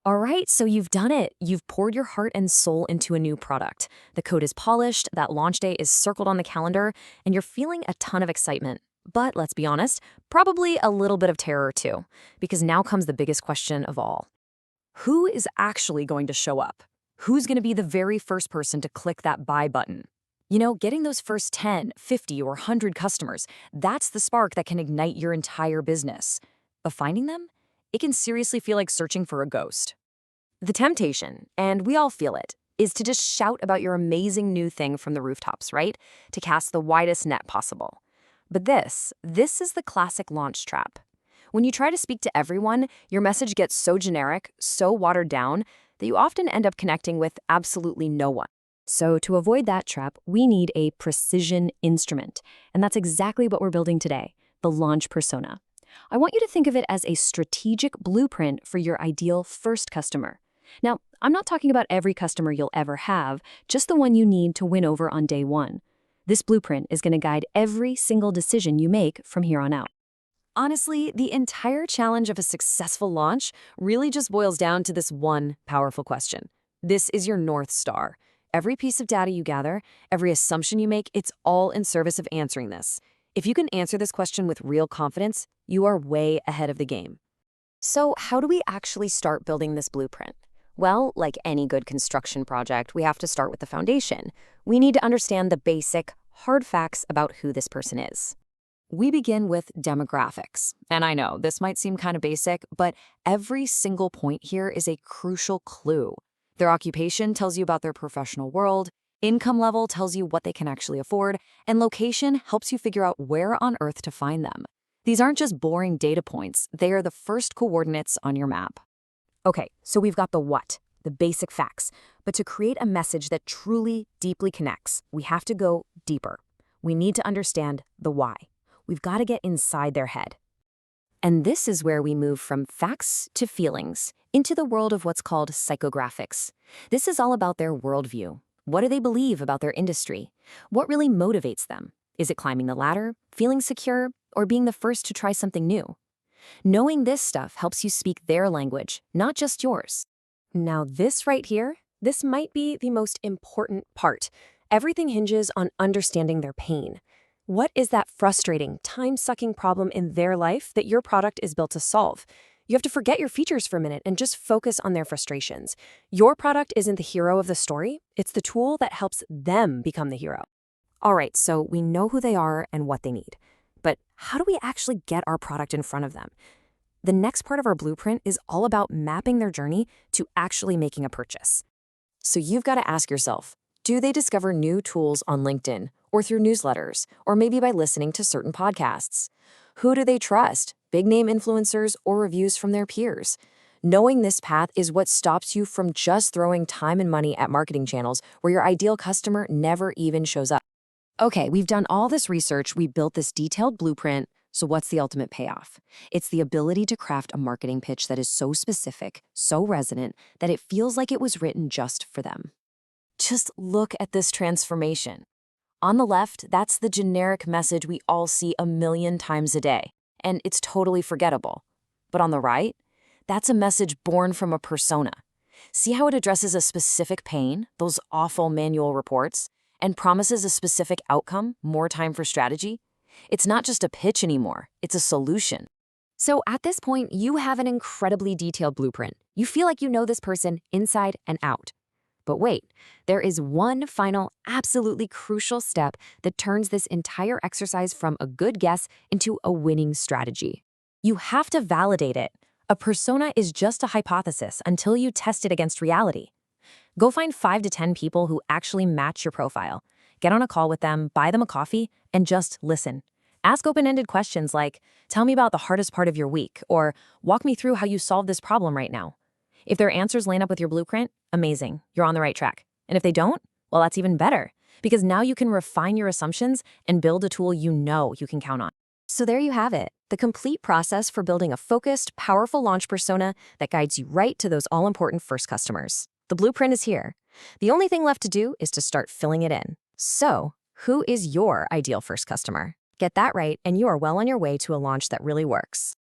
All right, so you've done it. You've poured your heart and soul into a new product. The code is polished, that launch day is circled on the calendar, and you're feeling a ton of excitement. But let's be honest, probably a little bit of terror too, because now comes the biggest question of all. Who is actually going to show up? Who's going to be the very first person to click that buy button? You know, getting those first 10, 50, or 100 customers, that's the spark that can ignite your entire business. But finding them? It can seriously feel like searching for a ghost. The temptation, and we all feel it, is to just shout about your amazing new thing from the rooftops, right? To cast the widest net possible. But this is the classic launch trap. When you try to speak to everyone, your message gets so generic, so watered down, that you often end up connecting with absolutely no one. So to avoid that trap, we need a precision instrument. And that's exactly what we're building today, the launch persona. I want you to think of it as a strategic blueprint for your ideal first customer. Now, I'm not talking about every customer you'll ever have, just the one you need to win over on day one. This blueprint is going to guide every single decision you make from here on out. Honestly, the entire challenge of a successful launch really just boils down to this one powerful question. This is your North Star. Every piece of data you gather, every assumption you make, it's all in service of answering this. If you can answer this question with real confidence, you are way ahead of the game. So how do we actually start building this blueprint? Well, like any good construction project, we have to start with the foundation. We need to understand the basic, hard facts about who this person is. We begin with demographics. And I know, this might seem kind of basic, but every single point here is a crucial clue. Their occupation tells you about their professional world, income level tells you what they can actually afford, and location helps you figure out where on earth to find them. These aren't just boring data points, they are the first coordinates on your map. Okay, so we've got the what, the basic facts. But to create a message that truly, deeply connects, we have to go deeper. We need to understand the why. We've got to get inside their head. And this is where we move from facts to feelings, into the world of what's called psychographics. This is all about their worldview. What do they believe about their industry? What really motivates them? Is it climbing the ladder, feeling secure, or being the first to try something new? Knowing this stuff helps you speak their language, not just yours. Now this right here, this might be the most important part. Everything hinges on understanding their pain. What is that frustrating, time-sucking problem in their life that your product is built to solve? You have to forget your features for a minute and just focus on their frustrations. Your product isn't the hero of the story, it's the tool that helps them become the hero. All right, so we know who they are and what they need. But how do we actually get our product in front of them? The next part of our blueprint is all about mapping their journey to actually making a purchase. So you've got to ask yourself, do they discover new tools on LinkedIn or through newsletters, or maybe by listening to certain podcasts? Who do they trust, big name influencers or reviews from their peers? Knowing this path is what stops you from just throwing time and money at marketing channels where your ideal customer never even shows up. Okay, we've done all this research, we built this detailed blueprint, so what's the ultimate payoff? It's the ability to craft a marketing pitch that is so specific, so resonant, that it feels like it was written just for them. Just look at this transformation. On the left, that's the generic message we all see a million times a day, and it's totally forgettable. But on the right, that's a message born from a persona. See how it addresses a specific pain, those awful manual reports, and promises a specific outcome, more time for strategy? It's not just a pitch anymore, it's a solution. So at this point, you have an incredibly detailed blueprint. You feel like you know this person inside and out. But wait, there is one final, absolutely crucial step that turns this entire exercise from a good guess into a winning strategy. You have to validate it. A persona is just a hypothesis until you test it against reality. Go find 5 to 10 people who actually match your profile. Get on a call with them, buy them a coffee, and just listen. Ask open-ended questions like, tell me about the hardest part of your week, or walk me through how you solve this problem right now. If their answers line up with your blueprint, amazing, you're on the right track. And if they don't, well, that's even better, because now you can refine your assumptions and build a tool you know you can count on. So there you have it, the complete process for building a focused, powerful launch persona that guides you right to those all-important first customers. The blueprint is here. The only thing left to do is to start filling it in. So, who is your ideal first customer? Get that right, and you are well on your way to a launch that really works.